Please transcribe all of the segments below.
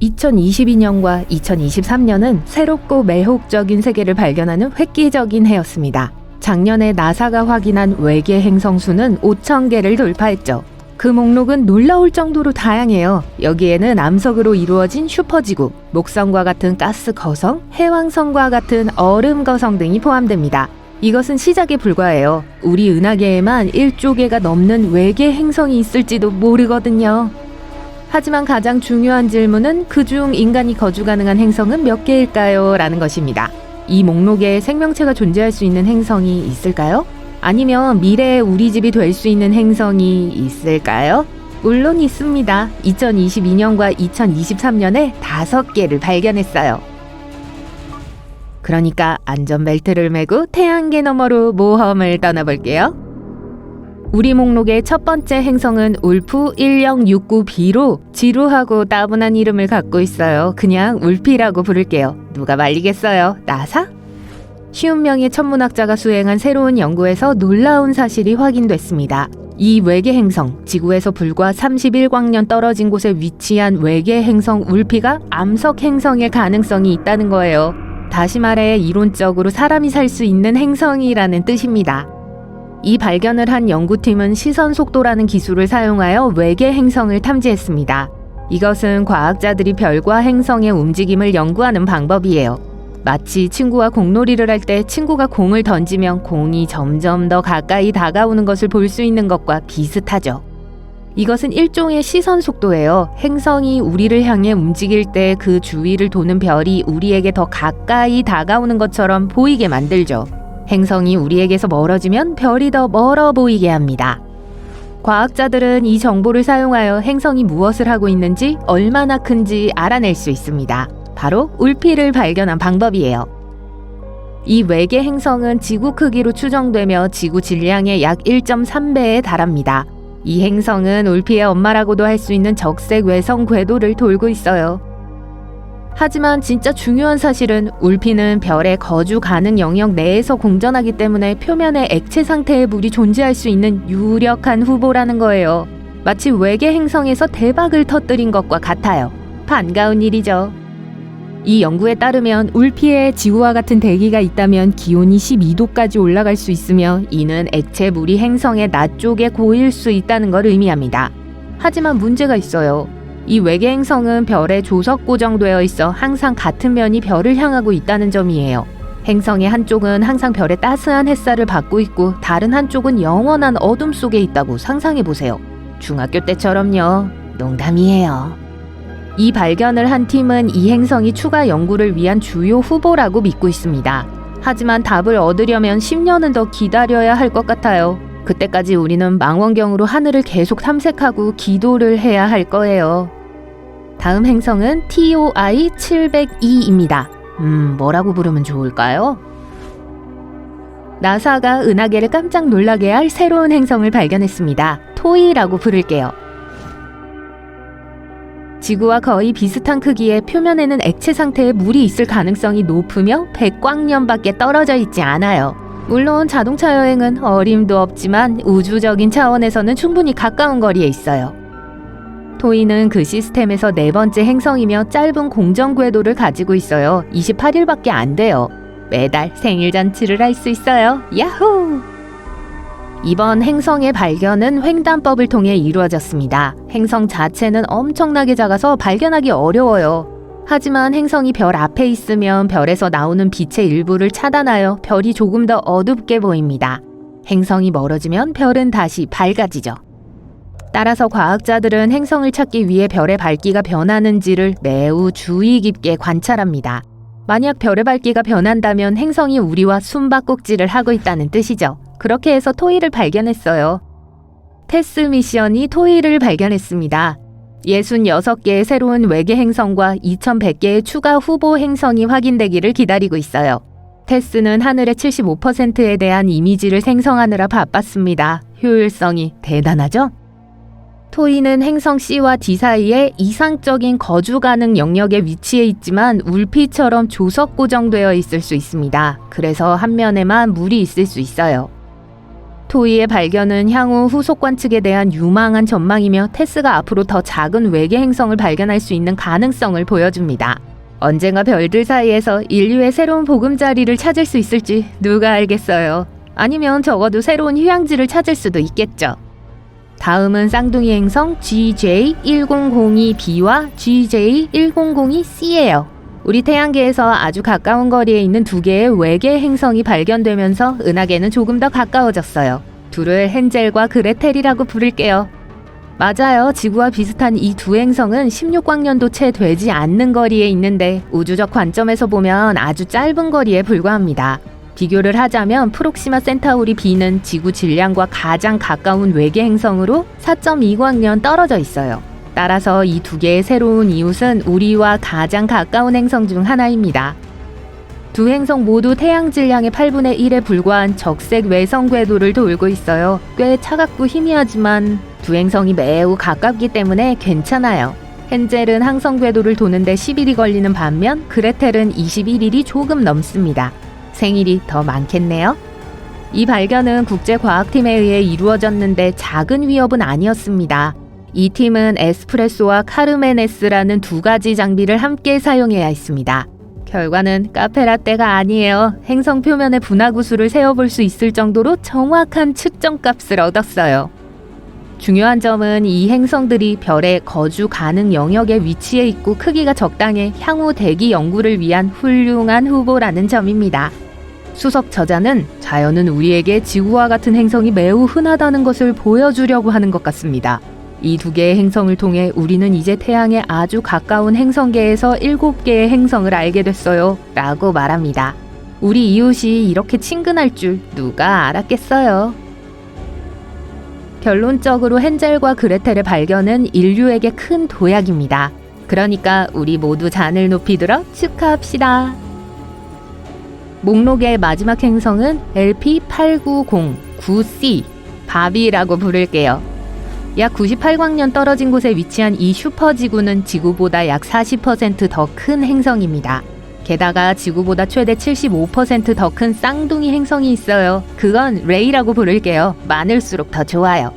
2022년과 2023년은 새롭고 매혹적인 세계를 발견하는 획기적인 해였습니다. 작년에 나사가 확인한 외계 행성 수는 5,000개를 돌파했죠. 그 목록은 놀라울 정도로 다양해요. 여기에는 암석으로 이루어진 슈퍼지구, 목성과 같은 가스 거성, 해왕성과 같은 얼음 거성 등이 포함됩니다. 이것은 시작에 불과해요. 우리 은하계에만 1조 개가 넘는 외계 행성이 있을지도 모르거든요. 하지만 가장 중요한 질문은 그중 인간이 거주 가능한 행성은 몇 개일까요? 라는 것입니다. 이 목록에 생명체가 존재할 수 있는 행성이 있을까요? 아니면 미래에 우리 집이 될 수 있는 행성이 있을까요? 물론 있습니다. 2022년과 2023년에 5개를 발견했어요. 그러니까 안전벨트를 매고 태양계 너머로 모험을 떠나볼게요. 우리 목록의 첫 번째 행성은 울프 1069b로 지루하고 따분한 이름을 갖고 있어요. 그냥 울피라고 부를게요. 누가 말리겠어요? 나사? 50명의 천문학자가 수행한 새로운 연구에서 놀라운 사실이 확인됐습니다. 이 외계 행성, 지구에서 불과 31광년 떨어진 곳에 위치한 외계 행성 울피가 암석 행성일 가능성이 있다는 거예요. 다시 말해 이론적으로 사람이 살 수 있는 행성이라는 뜻입니다. 이 발견을 한 연구팀은 시선 속도라는 기술을 사용하여 외계 행성을 탐지했습니다. 이것은 과학자들이 별과 행성의 움직임을 연구하는 방법이에요. 마치 친구와 공놀이를 할 때 친구가 공을 던지면 공이 점점 더 가까이 다가오는 것을 볼 수 있는 것과 비슷하죠. 이것은 일종의 시선 속도예요. 행성이 우리를 향해 움직일 때 그 주위를 도는 별이 우리에게 더 가까이 다가오는 것처럼 보이게 만들죠. 행성이 우리에게서 멀어지면 별이 더 멀어 보이게 합니다. 과학자들은 이 정보를 사용하여 행성이 무엇을 하고 있는지 얼마나 큰지 알아낼 수 있습니다. 바로 울피를 발견한 방법이에요. 이 외계 행성은 지구 크기로 추정되며 지구 질량의 약 1.3배에 달합니다. 이 행성은 울피의 엄마라고도 할 수 있는 적색 외성 궤도를 돌고 있어요. 하지만 진짜 중요한 사실은 울피는 별의 거주 가능 영역 내에서 공전하기 때문에 표면에 액체 상태의 물이 존재할 수 있는 유력한 후보라는 거예요. 마치 외계 행성에서 대박을 터뜨린 것과 같아요. 반가운 일이죠. 이 연구에 따르면 울피에 지구와 같은 대기가 있다면 기온이 12도까지 올라갈 수 있으며 이는 액체 물이 행성의 낮 쪽에 고일 수 있다는 걸 의미합니다. 하지만 문제가 있어요. 이 외계 행성은 별에 조석 고정되어 있어 항상 같은 면이 별을 향하고 있다는 점이에요. 행성의 한쪽은 항상 별의 따스한 햇살을 받고 있고 다른 한쪽은 영원한 어둠 속에 있다고 상상해보세요. 중학교 때처럼요. 농담이에요. 이 발견을 한 팀은 이 행성이 추가 연구를 위한 주요 후보라고 믿고 있습니다. 하지만 답을 얻으려면 10년은 더 기다려야 할 것 같아요. 그때까지 우리는 망원경으로 하늘을 계속 탐색하고 기도를 해야 할 거예요. 다음 행성은 TOI 702입니다. 뭐라고 부르면 좋을까요? 나사가 은하계를 깜짝 놀라게 할 새로운 행성을 발견했습니다. 토이라고 부를게요. 지구와 거의 비슷한 크기에 표면에는 액체 상태의 물이 있을 가능성이 높으며 100광년밖에 떨어져 있지 않아요. 물론 자동차 여행은 어림도 없지만 우주적인 차원에서는 충분히 가까운 거리에 있어요. 토이는 그 시스템에서 4번째 행성이며 짧은 공전 궤도를 가지고 있어요. 28일밖에 안 돼요. 매달 생일 잔치를 할 수 있어요. 야호! 이번 행성의 발견은 횡단법을 통해 이루어졌습니다. 행성 자체는 엄청나게 작아서 발견하기 어려워요. 하지만 행성이 별 앞에 있으면 별에서 나오는 빛의 일부를 차단하여 별이 조금 더 어둡게 보입니다. 행성이 멀어지면 별은 다시 밝아지죠. 따라서 과학자들은 행성을 찾기 위해 별의 밝기가 변하는지를 매우 주의 깊게 관찰합니다. 만약 별의 밝기가 변한다면 행성이 우리와 숨바꼭질을 하고 있다는 뜻이죠. 그렇게 해서 토이를 발견했어요. 테스 미션이 토이를 발견했습니다. 66개의 새로운 외계 행성과 2100개의 추가 후보 행성이 확인되기를 기다리고 있어요. 테스는 하늘의 75%에 대한 이미지를 생성하느라 바빴습니다. 효율성이 대단하죠? 토이는 행성 C와 D 사이에 이상적인 거주 가능 영역에 위치해 있지만 울피처럼 조석 고정되어 있을 수 있습니다. 그래서 한 면에만 물이 있을 수 있어요. 토이의 발견은 향후 후속 관측에 대한 유망한 전망이며 테스가 앞으로 더 작은 외계 행성을 발견할 수 있는 가능성을 보여줍니다. 언젠가 별들 사이에서 인류의 새로운 보금자리를 찾을 수 있을지 누가 알겠어요. 아니면 적어도 새로운 휴양지를 찾을 수도 있겠죠. 다음은 쌍둥이 행성 GJ1002b와 GJ1002c예요. 우리 태양계에서 아주 가까운 거리에 있는 두 개의 외계 행성이 발견되면서 은하계는 조금 더 가까워졌어요. 둘을 헨젤과 그레텔이라고 부를게요. 맞아요. 지구와 비슷한 이 두 행성은 16광년도 채 되지 않는 거리에 있는데 우주적 관점에서 보면 아주 짧은 거리에 불과합니다. 비교를 하자면 프록시마 센타우리 B는 지구 질량과 가장 가까운 외계 행성으로 4.2광년 떨어져 있어요. 따라서 이 두 개의 새로운 이웃은 우리와 가장 가까운 행성 중 하나입니다. 두 행성 모두 태양 질량의 8분의 1에 불과한 적색 외성 궤도를 돌고 있어요. 꽤 차갑고 희미하지만 두 행성이 매우 가깝기 때문에 괜찮아요. 헨젤은 항성 궤도를 도는데 10일이 걸리는 반면 그레텔은 21일이 조금 넘습니다. 생일이 더 많겠네요. 이 발견은 국제과학팀에 의해 이루어졌는데 작은 위협은 아니었습니다. 이 팀은 에스프레소와 카르메네스라는 두 가지 장비를 함께 사용해야 했습니다. 결과는 카페라떼가 아니에요. 행성 표면에 분화구슬을 세어볼 수 있을 정도로 정확한 측정값을 얻었어요. 중요한 점은 이 행성들이 별의 거주 가능 영역에 위치해 있고 크기가 적당해 향후 대기 연구를 위한 훌륭한 후보라는 점입니다. 수석 저자는 자연은 우리에게 지구와 같은 행성이 매우 흔하다는 것을 보여주려고 하는 것 같습니다. 이 두 개의 행성을 통해 우리는 이제 태양에 아주 가까운 행성계에서 7개의 행성을 알게 됐어요. 라고 말합니다. 우리 이웃이 이렇게 친근할 줄 누가 알았겠어요. 결론적으로 헨젤과 그레텔의 발견은 인류에게 큰 도약입니다. 그러니까 우리 모두 잔을 높이 들어 축하합시다. 목록의 마지막 행성은 LP8909C, 바비라고 부를게요. 약 98광년 떨어진 곳에 위치한 이 슈퍼지구는 지구보다 약 40% 더 큰 행성입니다. 게다가 지구보다 최대 75% 더 큰 쌍둥이 행성이 있어요. 그건 레이라고 부를게요. 많을수록 더 좋아요.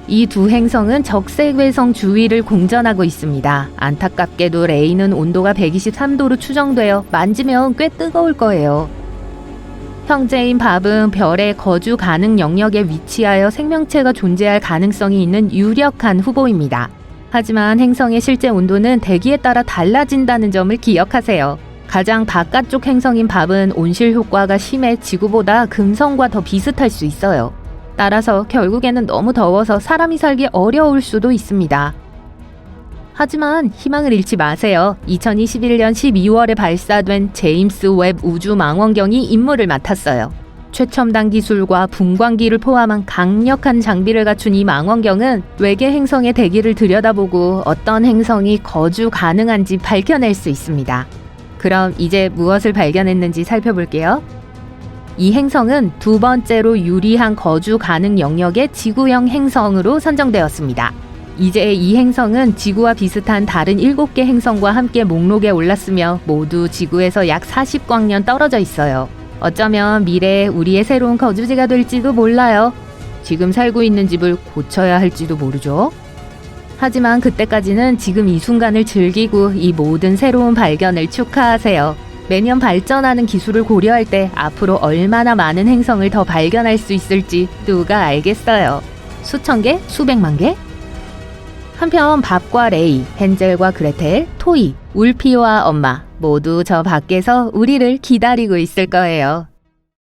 이 두 행성은 적색 외성 주위를 공전하고 있습니다. 안타깝게도 레이는 온도가 123도로 추정되어 만지면 꽤 뜨거울 거예요. 형제인 밥은 별의 거주 가능 영역에 위치하여 생명체가 존재할 가능성이 있는 유력한 후보입니다. 하지만 행성의 실제 온도는 대기에 따라 달라진다는 점을 기억하세요. 가장 바깥쪽 행성인 밥은 온실 효과가 심해 지구보다 금성과 더 비슷할 수 있어요. 따라서 결국에는 너무 더워서 사람이 살기 어려울 수도 있습니다. 하지만 희망을 잃지 마세요. 2021년 12월에 발사된 제임스 웹 우주 망원경이 임무를 맡았어요. 최첨단 기술과 분광기를 포함한 강력한 장비를 갖춘 이 망원경은 외계 행성의 대기를 들여다보고 어떤 행성이 거주 가능한지 밝혀낼 수 있습니다. 그럼 이제 무엇을 발견했는지 살펴볼게요. 이 행성은 두 번째로 유리한 거주 가능 영역의 지구형 행성으로 선정되었습니다. 이제 이 행성은 지구와 비슷한 다른 7개 행성과 함께 목록에 올랐으며 모두 지구에서 약 40광년 떨어져 있어요. 어쩌면 미래에 우리의 새로운 거주지가 될지도 몰라요. 지금 살고 있는 집을 고쳐야 할지도 모르죠. 하지만 그때까지는 지금 이 순간을 즐기고 이 모든 새로운 발견을 축하하세요. 매년 발전하는 기술을 고려할 때 앞으로 얼마나 많은 행성을 더 발견할 수 있을지 누가 알겠어요. 수천 개? 수백만 개? 한편 밥과 레이, 헨젤과 그레텔, 토이, 울피와 엄마 모두 저 밖에서 우리를 기다리고 있을 거예요.